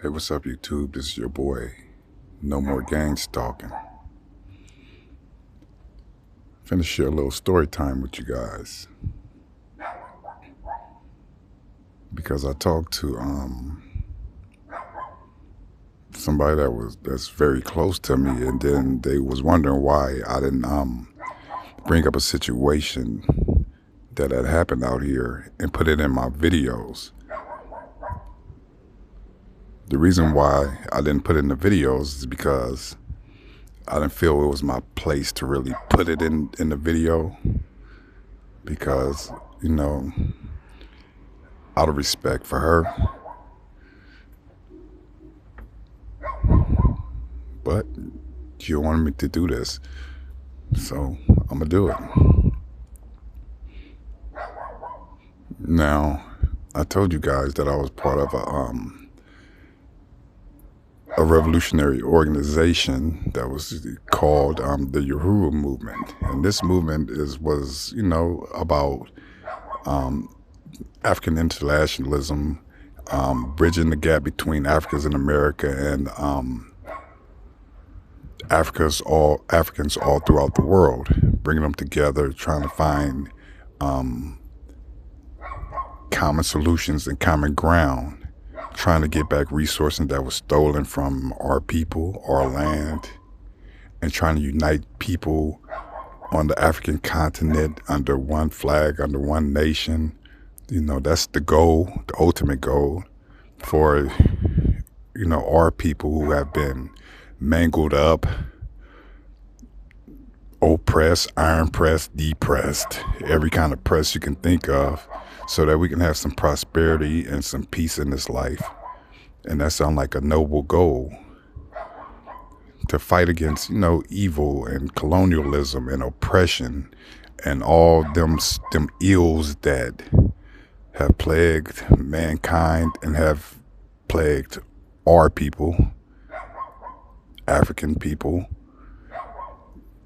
Hey, what's up, YouTube? This is your boy. No more gang stalking. Finna share a little story time with you guys because I talked to somebody that's very close to me, and then they was wondering why I didn't bring up a situation that had happened out here and put it in my videos. The reason why I didn't put it in the videos is because I didn't feel it was my place to really put it in the video because, you know, out of respect for her. But you wanted me to do this, so I'm gonna do it. Now, I told you guys that I was part of a revolutionary organization that was called the Uhuru movement, and this movement was about African internationalism, bridging the gap between Africans in America and Africans all throughout the world, bringing them together, trying to find common solutions and common ground, trying to get back resources that was stolen from our people, our land, and trying to unite people on the African continent under one flag, under one nation. That's the goal, the ultimate goal for, our people who have been mangled up, oppressed, iron pressed, depressed, every kind of press you can think of, so that we can have some prosperity and some peace in this life. And that sounds like a noble goal, to fight against, evil and colonialism and oppression and all them ills that have plagued mankind and have plagued our people, African people,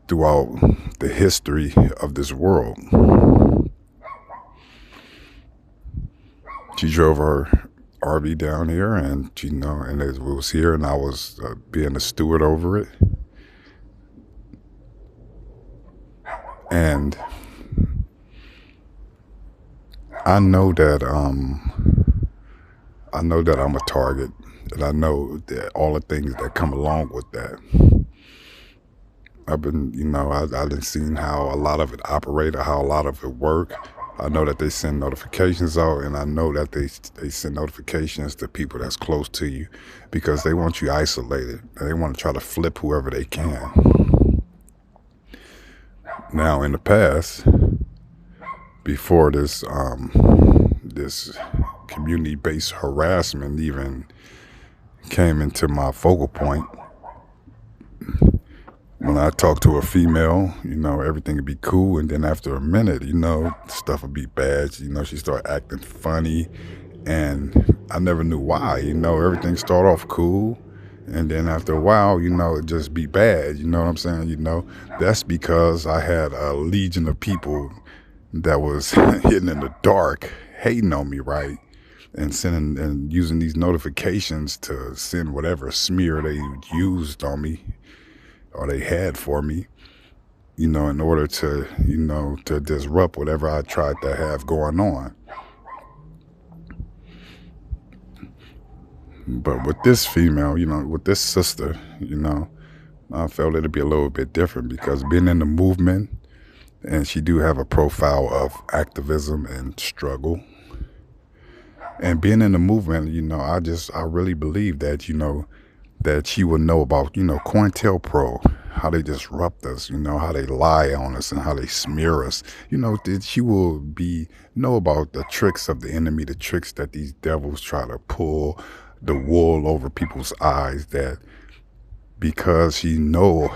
throughout the history of this world. She drove her RV down here, and and it was here, and I was being a steward over it. And I know that I'm a target, and I know that all the things that come along with that. I've been, I done seen how a lot of it operate, or how a lot of it work. I know that they send notifications out, and I know that they send notifications to people that's close to you because they want you isolated, and they want to try to flip whoever they can. Now, in the past, before this community-based harassment even came into my focal point, when I talk to a female, everything would be cool, and then after a minute, stuff would be bad. She started acting funny, and I never knew why. Everything started off cool, and then after a while, it just be bad. You know what I'm saying? That's because I had a legion of people that was hidden in the dark, hating on me, right? And sending and using these notifications to send whatever smear they used on me, or they had for me, in order to, to disrupt whatever I tried to have going on. But with this female, with this sister, I felt it'd be a little bit different because being in the movement, and she do have a profile of activism and struggle. And being in the movement, I really believe that, that she will know about, COINTELPRO, how they disrupt us, how they lie on us and how they smear us. That she will know about the tricks of the enemy, the tricks that these devils try to pull the wool over people's eyes, that because she know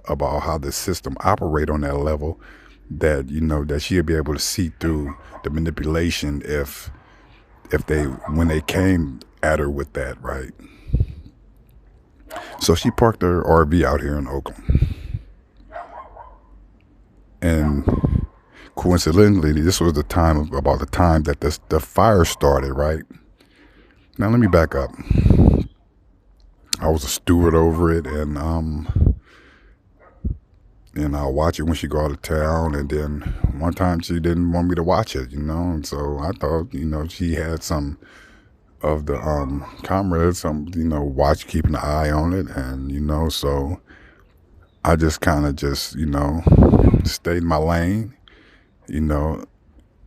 about how the system operate on that level, that, that she'll be able to see through the manipulation when they came at her with that, right? So she parked her RV out here in Oakland. And coincidentally, this was about the time that the fire started, right? Now let me back up. I was a steward over it, and I'll watch it when she go out of town. And then one time she didn't want me to watch it, and so I thought, she had some of the comrades, watch, keeping an eye on it, and so I just kind of just stayed in my lane. You know,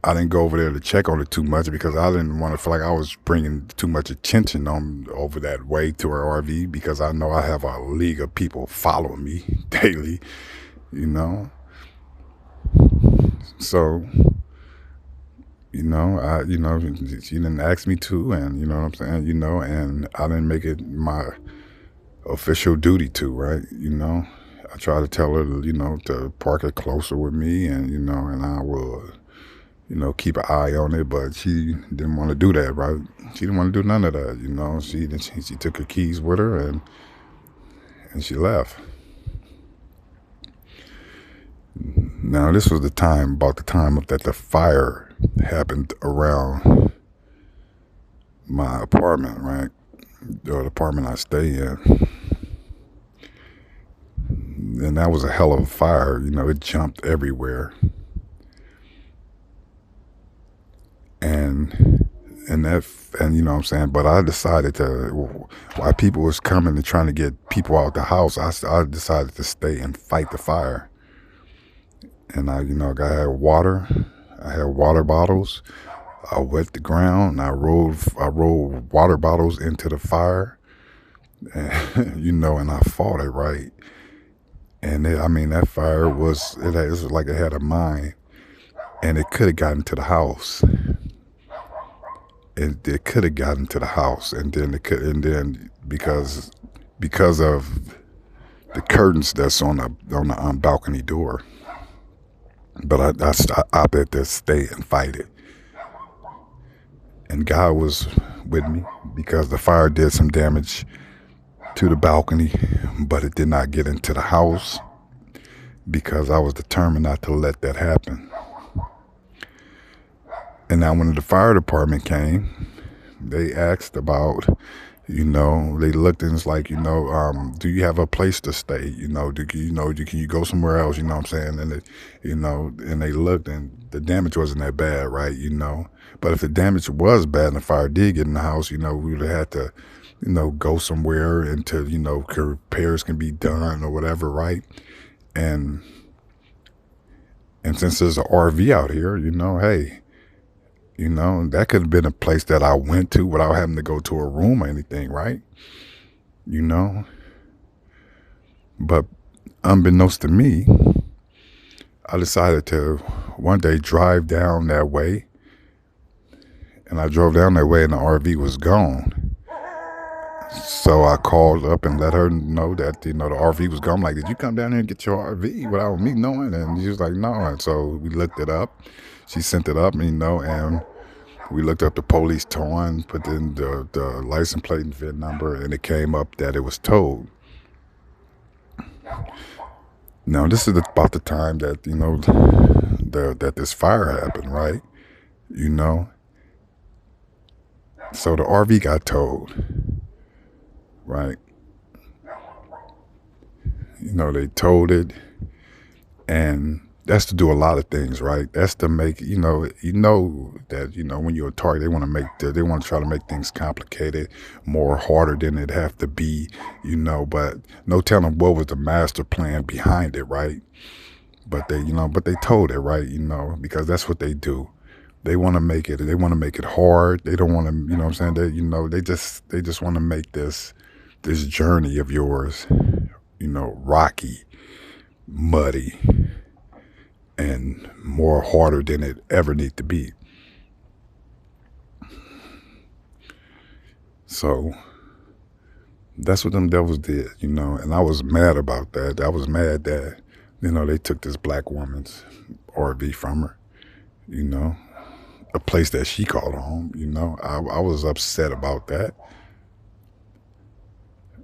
I didn't go over there to check on it too much because I didn't want to feel like I was bringing too much attention on over that way to her RV, because I know I have a league of people following me daily. You know, so she didn't ask me to, and you know what I'm saying, and I didn't make it my official duty to, right? I try to tell her to park it closer with me, and and I will keep an eye on it, but she didn't want to do that, right? She didn't want to do none of that, she took her keys with her, and she left. Now this was about the time that the fire happened around my apartment, right? Or the apartment I stay in. And that was a hell of a fire. It jumped everywhere. And you know what I'm saying? But I decided to, while people was coming and trying to get people out the house, I decided to stay and fight the fire. And I had water. I had water bottles. I wet the ground. I rolled water bottles into the fire. And, and I fought it, right. And that fire was like it had a mind, and it could have gotten to the house. It could have gotten to the house, and then because of the curtains that's on the balcony door. But I opted to stay and fight it. And God was with me, because the fire did some damage to the balcony, but it did not get into the house, because I was determined not to let that happen. And now when the fire department came, they asked about, they looked, and it's like, do you have a place to stay? Can you go somewhere else? You know what I'm saying? And and they looked, and the damage wasn't that bad, right? But if the damage was bad and the fire did get in the house, we would have had to, go somewhere until, repairs can be done or whatever, right? And since there's an RV out here, hey, that could have been a place that I went to without having to go to a room or anything, right? But unbeknownst to me, I decided to one day drive down that way. And I drove down that way, and the RV was gone. So I called up and let her know that, the RV was gone. I'm like, did you come down here and get your RV without me knowing? And she was like, no. And so we looked it up. She sent it up, and we looked up the police towing, put in the license plate and VIN number, and it came up that it was towed. Now, this is about the time that, that this fire happened, right? So the RV got towed, right? They towed it, and that's to do a lot of things, right? That's to make, that, when you're a target, they want to try to make things complicated, more harder than it have to be, but no telling what was the master plan behind it, right? But they told it, right? Because that's what they do. They want to make it hard. They don't want to, what I'm saying? They just want to make this journey of yours, rocky, muddy, and more harder than it ever need to be. So that's what them devils did, and I was mad about that. I was mad that, they took this black woman's RV from her, a place that she called home, I was upset about that.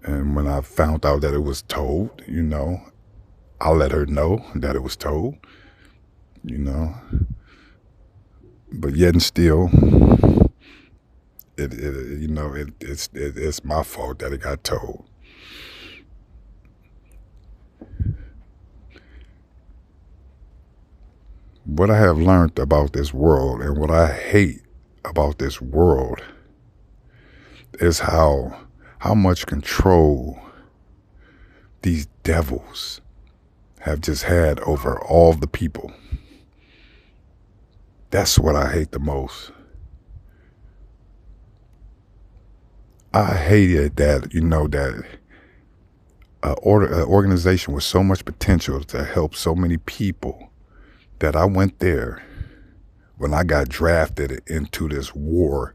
And when I found out that it was towed, I let her know that it was towed. But yet and still, it's my fault that it got towed. What I have learned about this world and what I hate about this world is how much control these devils have just had over all the people. That's what I hate the most. I hated that, that an organization with so much potential to help so many people, that I went there when I got drafted into this war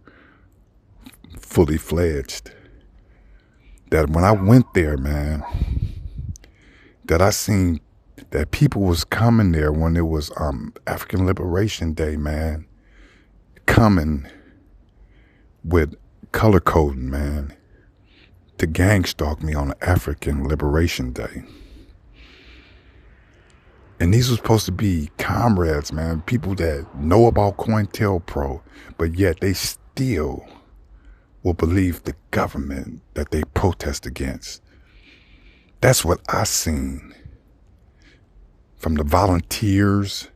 fully fledged. That when I went there, man, that I seen that people was coming there when it was African Liberation Day, man, coming with color coding, man, to gang stalk me on African Liberation Day. And these were supposed to be comrades, man, people that know about COINTELPRO, but yet they still will believe the government that they protest against. That's what I seen from the volunteers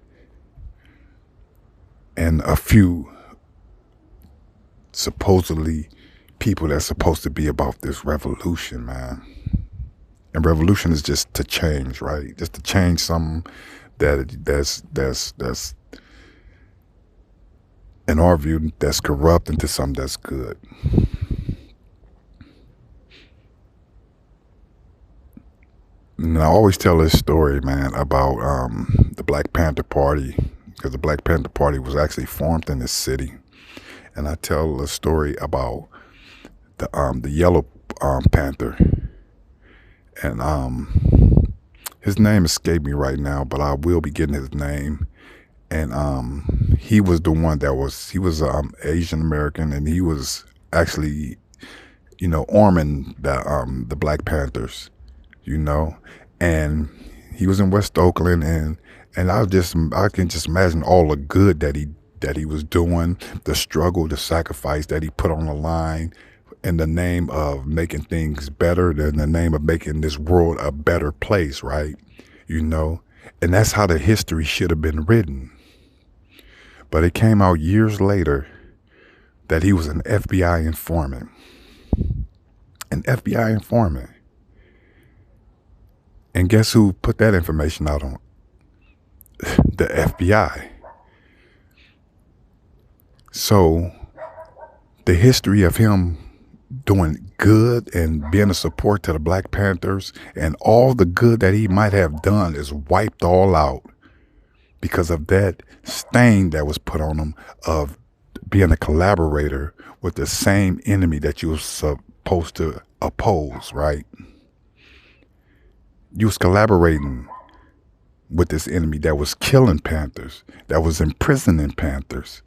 and a few supposedly people that's supposed to be about this revolution, man. And revolution is just to change, right? Just to change something that's in our view, that's corrupt into something that's good. And I always tell this story, man, about the Black Panther Party, because the Black Panther Party was actually formed in this city. And I tell a story about the Yellow Panther, and his name escaped me right now, but I will be getting his name. And he was the one he was Asian American, and he was actually, arming the Black Panthers, and he was in West Oakland, and I can just imagine all the good that he was doing, the struggle, the sacrifice that he put on the line in the name of making things better, in the name of making this world a better place, right? And that's how the history should have been written. But it came out years later that he was an FBI informant. An FBI informant. And guess who put that information out on? The FBI. So the history of him doing good and being a support to the Black Panthers and all the good that he might have done is wiped all out because of that stain that was put on him of being a collaborator with the same enemy that you were supposed to oppose, right? You was collaborating with this enemy that was killing Panthers, that was imprisoning Panthers,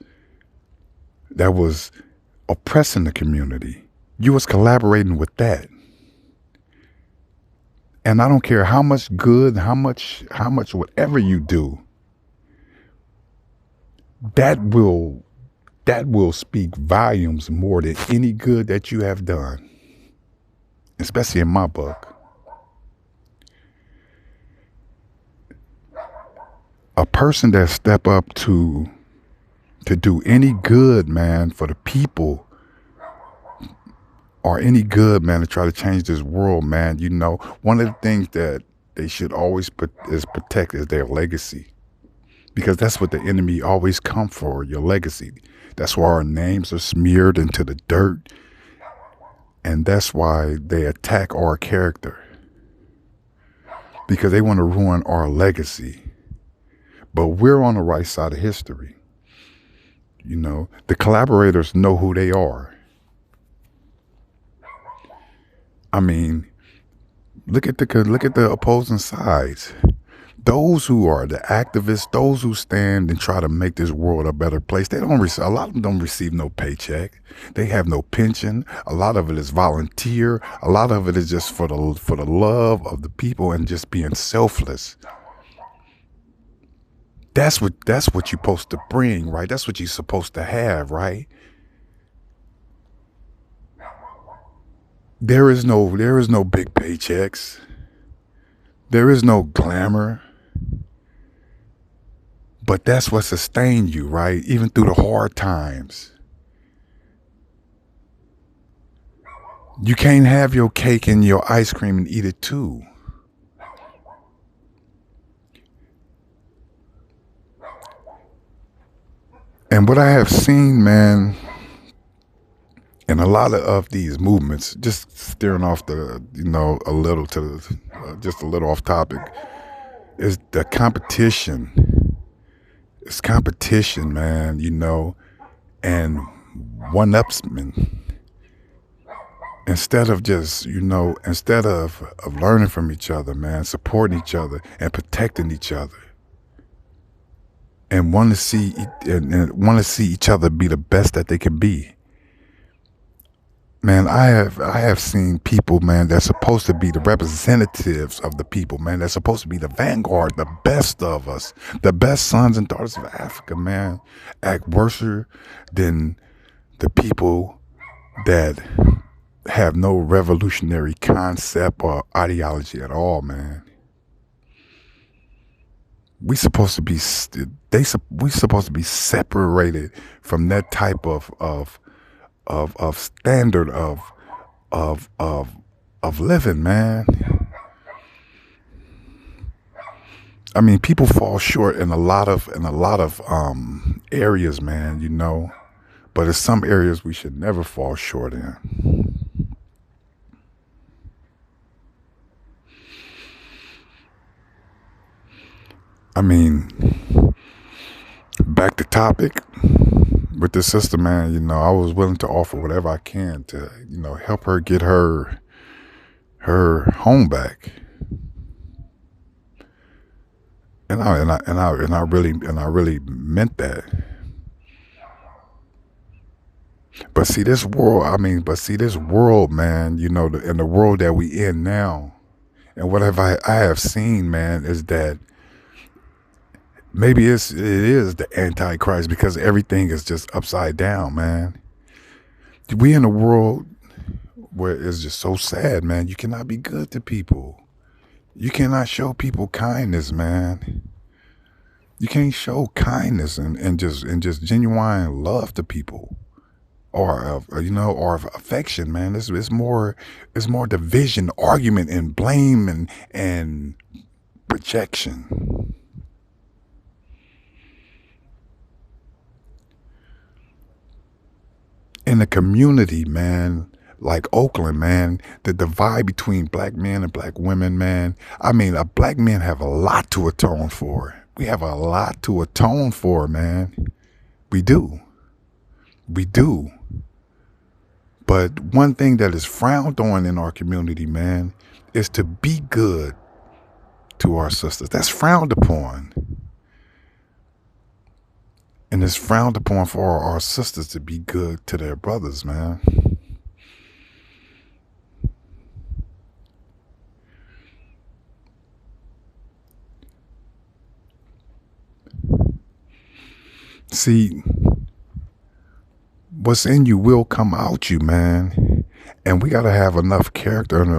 that was oppressing the community. You was collaborating with that. And I don't care how much good, how much whatever you do, that will speak volumes more than any good that you have done, especially in my book. A person that step up to do any good, man, for the people, or any good, man, to try to change this world, man, one of the things that they should always protect is their legacy. Because that's what the enemy always come for, your legacy. That's why our names are smeared into the dirt. And that's why they attack our character. Because they want to ruin our legacy. But we're on the right side of history. The collaborators know who they are. I mean, look at the opposing sides. Those who are the activists, those who stand and try to make this world a better place, a lot of them don't receive no paycheck. They have no pension. A lot of it is volunteer. A lot of it is just for the love of the people and just being selfless. That's what you're supposed to bring, right? That's what you're supposed to have, right? There is no big paychecks. There is no glamour, but that's what sustained you, right? Even through the hard times. You can't have your cake and your ice cream and eat it too. And what I have seen, man, in a lot of these movements, just steering off a little just a little off topic, is the competition. It's competition, man, and one-upsman. Instead of learning from each other, man, supporting each other and protecting each other, and want to see each other be the best that they can be. Man, I have seen people, man, that's supposed to be the representatives of the people, man. That's supposed to be the vanguard, the best of us, the best sons and daughters of Africa, man, act worse than the people that have no revolutionary concept or ideology at all, man. We supposed to be we supposed to be separated from that type of standard of living, man. I mean, people fall short in a lot of areas, man. But there's some areas we should never fall short in. I mean, back to topic with the sister, man. I was willing to offer whatever I can to help her get her home back. And I really meant that. But see this world, man, in the world that we in now, and what I have seen, man, is that maybe it is the Antichrist, because everything is just upside down, man. We in a world where it's just so sad, man. You cannot be good to people. You cannot show people kindness, man. You can't show kindness and just genuine love to people, or affection, man. It's more division, argument, and blame and projection. In the community, man, like Oakland, man, the divide between black men and black women, man. I mean, black men have a lot to atone for. We have a lot to atone for, man. We do. We do. But one thing that is frowned on in our community, man, is to be good to our sisters. That's frowned upon. And it's frowned upon for our sisters to be good to their brothers, man. See, what's in you will come out you, man. And we got to have enough character and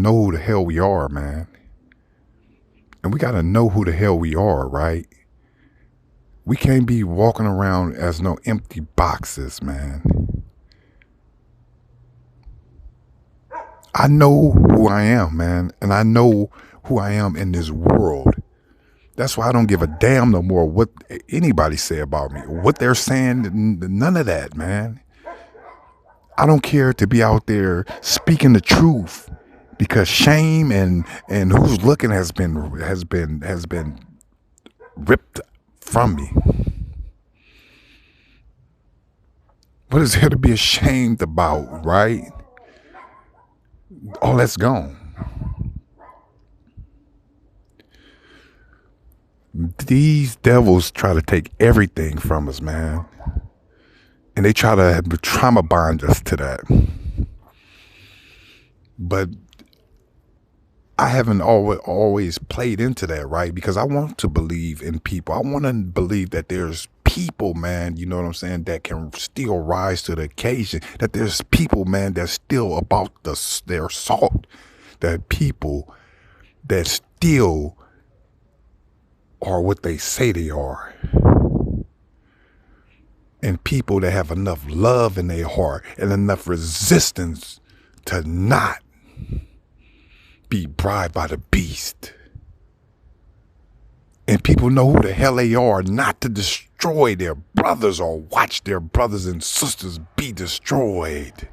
know who the hell we are, man. And we got to know who the hell we are, right? We can't be walking around as no empty boxes, man. I know who I am, man. And I know who I am in this world. That's why I don't give a damn no more what anybody say about me. What they're saying, none of that, man. I don't care to be out there speaking the truth, because shame and who's looking has been ripped from me. What is there to be ashamed about, right? All that's gone. These devils try to take everything from us, man. And they try to trauma bond us to that. But I haven't always played into that, right? Because I want to believe in people. I want to believe that there's people, man, you know what I'm saying, that can still rise to the occasion. That there's people, man, that's still about their salt. That people that still are what they say they are. And people that have enough love in their heart and enough resistance to not be bribed by the beast. And people know who the hell they are, not to destroy their brothers or watch their brothers and sisters be destroyed.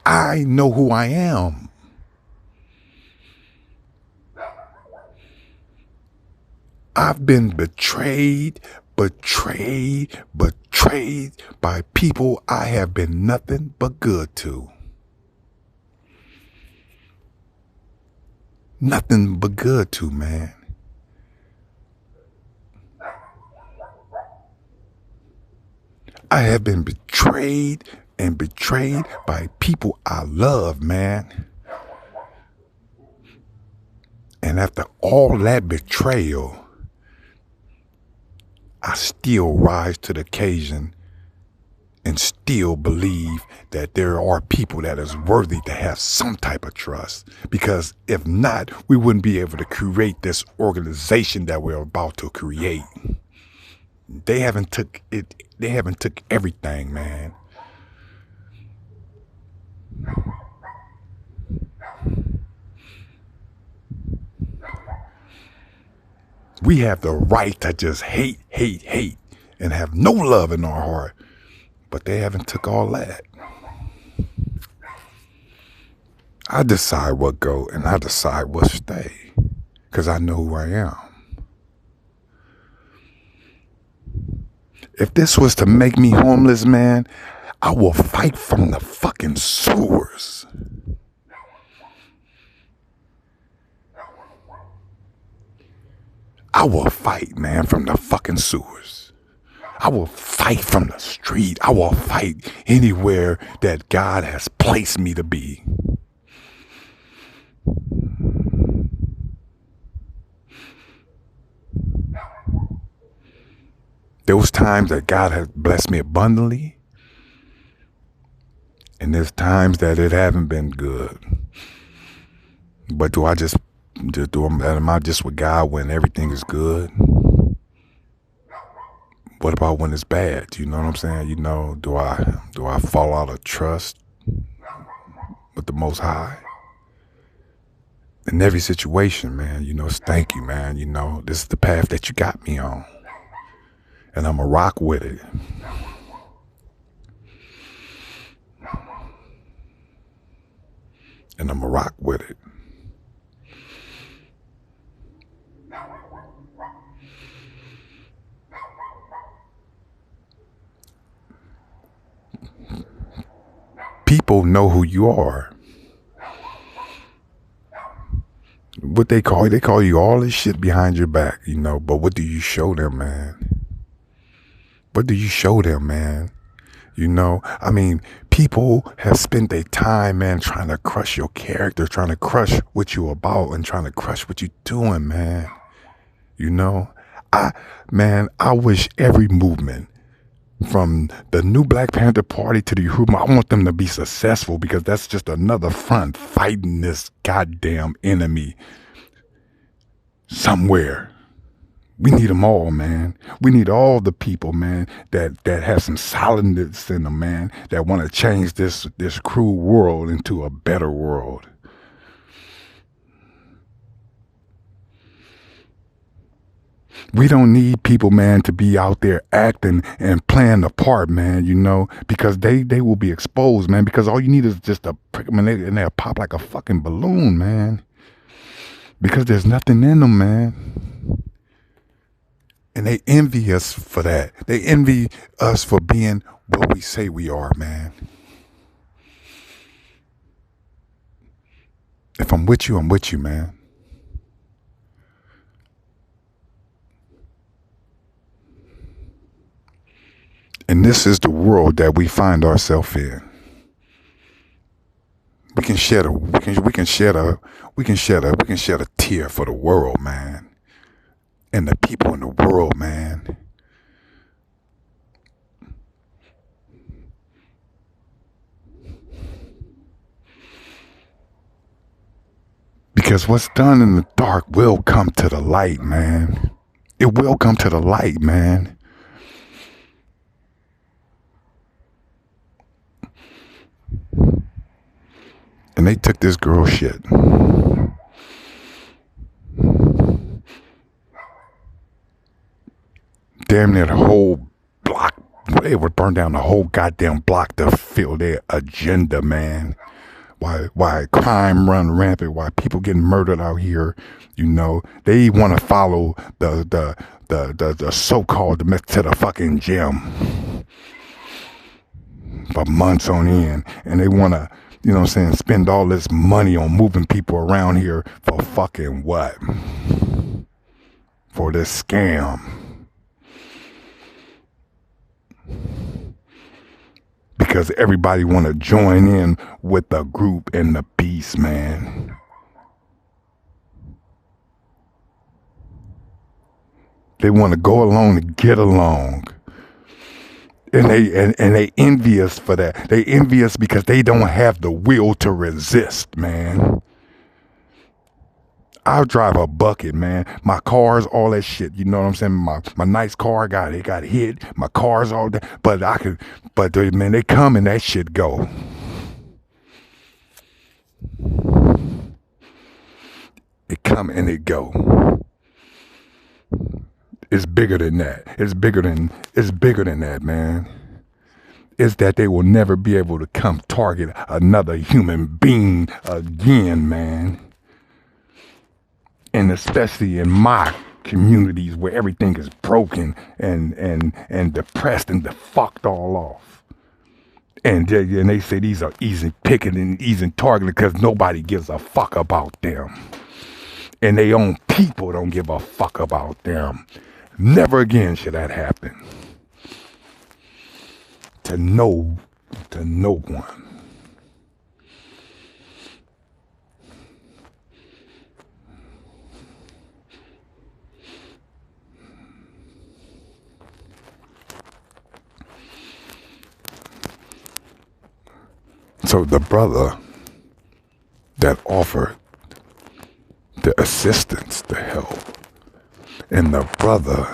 I know who I am. I've been betrayed by people I have been nothing but good to. Nothing but good to, man. I have been betrayed by people I love, man. And after all that betrayal, I still rise to the occasion and still believe that there are people that is worthy to have some type of trust. Because if not, we wouldn't be able to create this organization that we're about to create. They haven't took everything, man. We have the right to just hate, and have no love in our heart. But they haven't took all that. I decide what go and I decide what stay. Because I know who I am. If this was to make me homeless, man, I will fight from the fucking sewers. I will fight, man, from the fucking sewers. I will fight from the street. I will fight anywhere that God has placed me to be. Those times that God has blessed me abundantly, and there's times that it haven't been good. But am I just with God when everything is good? What about when it's bad? You know what I'm saying? You know, do I fall out of trust with the Most High? In every situation, man, you know, it's thank you, man. You know, this is the path that you got me on. And I'm a rock with it. And I'm a rock with it. People know who you are. What they call you all this shit behind your back, you know, but what do you show them, man? What do you show them, man? You know, I mean, people have spent their time, man, trying to crush your character, trying to crush what you're about and trying to crush what you're doing, man. You know, I wish every movement, from the new Black Panther Party to the Uhuru, I want them to be successful, because that's just another front fighting this goddamn enemy somewhere. We need them all, man. We need all the people, man, that have some solidness in them, man, that want to change this cruel world into a better world. We don't need people, man, to be out there acting and playing the part, man, you know, because they will be exposed, man, because all you need is just a prick them and they'll pop like a fucking balloon, man, because there's nothing in them, man. And they envy us for that. They envy us for being what we say we are, man. If I'm with you, man. And this is the world that we find ourselves in. We can shed a tear for the world, man. and the people in the world, man. Because what's done in the dark will come to the light, man. It will come to the light, man. And they took this girl's shit. Damn near the whole block. They would burn down the whole goddamn block to fill their agenda, man. Why crime run rampant, why people getting murdered out here, you know. They want to follow the so-called to the fucking gym for months on end. And they want to, you know what I'm saying, spend all this money on moving people around here for fucking what? For this scam. Because everybody want to join in with the group and the beast, man. They want to go along to get along. And they envy us for that. They envy us because they don't have the will to resist, man. I'll drive a bucket, man. My cars, all that shit. You know what I'm saying? My nice car got hit. My car's all that. But man, they come and that shit go. It come and it go. It's bigger than that. It's bigger than that, man. It's that they will never be able to come target another human being again, man. And especially in my communities where everything is broken and depressed and fucked all off. And they say these are easy picking and easy targeted because nobody gives a fuck about them. And their own people don't give a fuck about them. Never again should that happen. To no one. So the brother that offered the assistance, the help, and the brother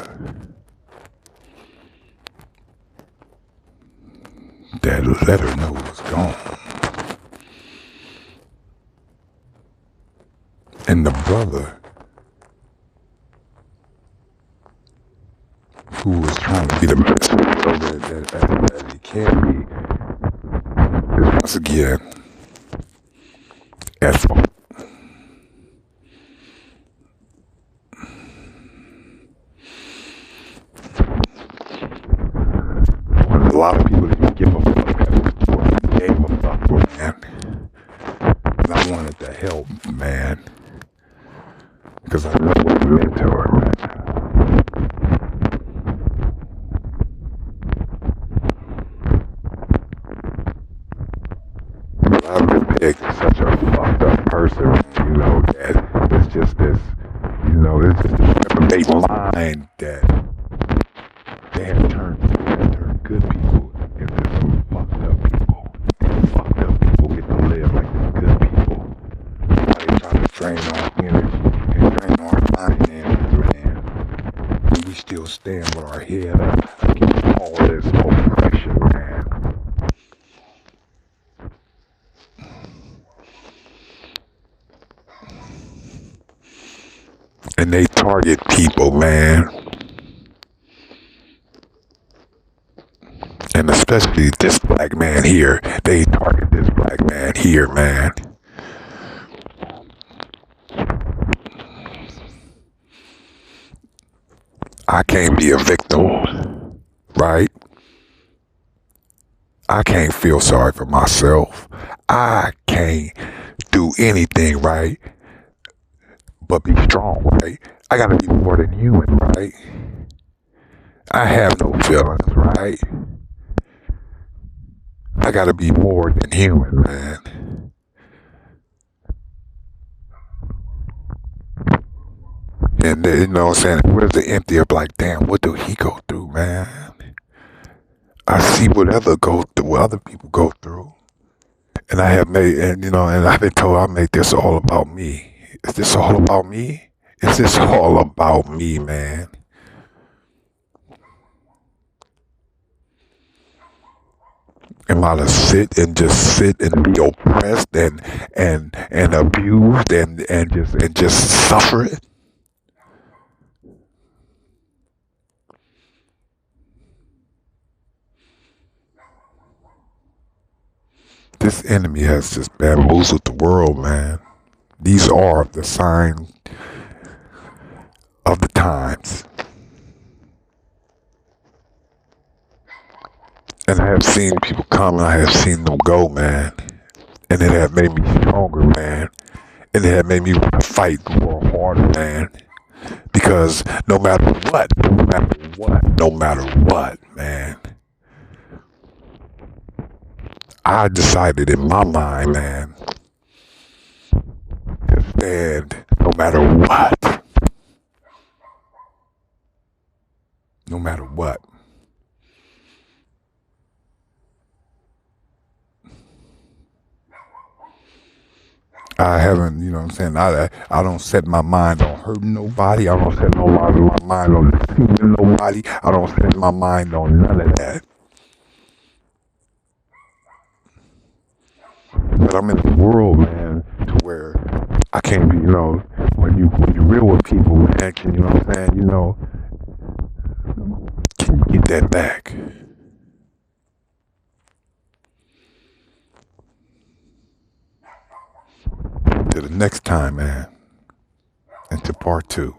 that let her know was gone, and the brother who was trying to be the messenger so that he can be, is once again at fault. A lot of people didn't give a fuck what gave a fuck for, man. And I wanted to help, man. Because I know what it meant to her, man. But I've been picked such a fucked up person, you know, that it's just this, you know, it's just this reprobate mind that they have turned good people into some fucked up people. And fucked up people get to live like the good people. Why they trying to drain our energy and drain our finances, man. And we still stand with our head up against all this oppression, man. And they target people, man. And especially this black man here. They target this black man here, man. I can't be a victim, right? I can't feel sorry for myself. I can't do anything, right? But be strong, right? I gotta be more than human, right? I have no feelings, right? I gotta be more than human, man. And you know what I'm saying? Where's the empty of like, damn, what do he go through, man? I see what other people go through. And I have made, and you know, and I've been told I made this all about me. Is this all about me? Is this all about me, man? Am I to sit and be oppressed and abused and just suffer it? This enemy has just bamboozled the world, man. These are the signs of the times. And I have seen people come and I have seen them go, man. And it had made me stronger, man. And it had made me want to fight more harder, man. Because no matter what, man, I decided in my mind, man, to stand no matter what. No matter what. I haven't, you know what I'm saying? I don't set my mind on hurting nobody. I don't set my mind on deceiving nobody. I don't set my mind on none of that. But I'm in the world, man, to where I can't be, you know, when you real with people, man, can, you know what I'm saying? You know, can you get that back? Till the next time, man. And to part 2.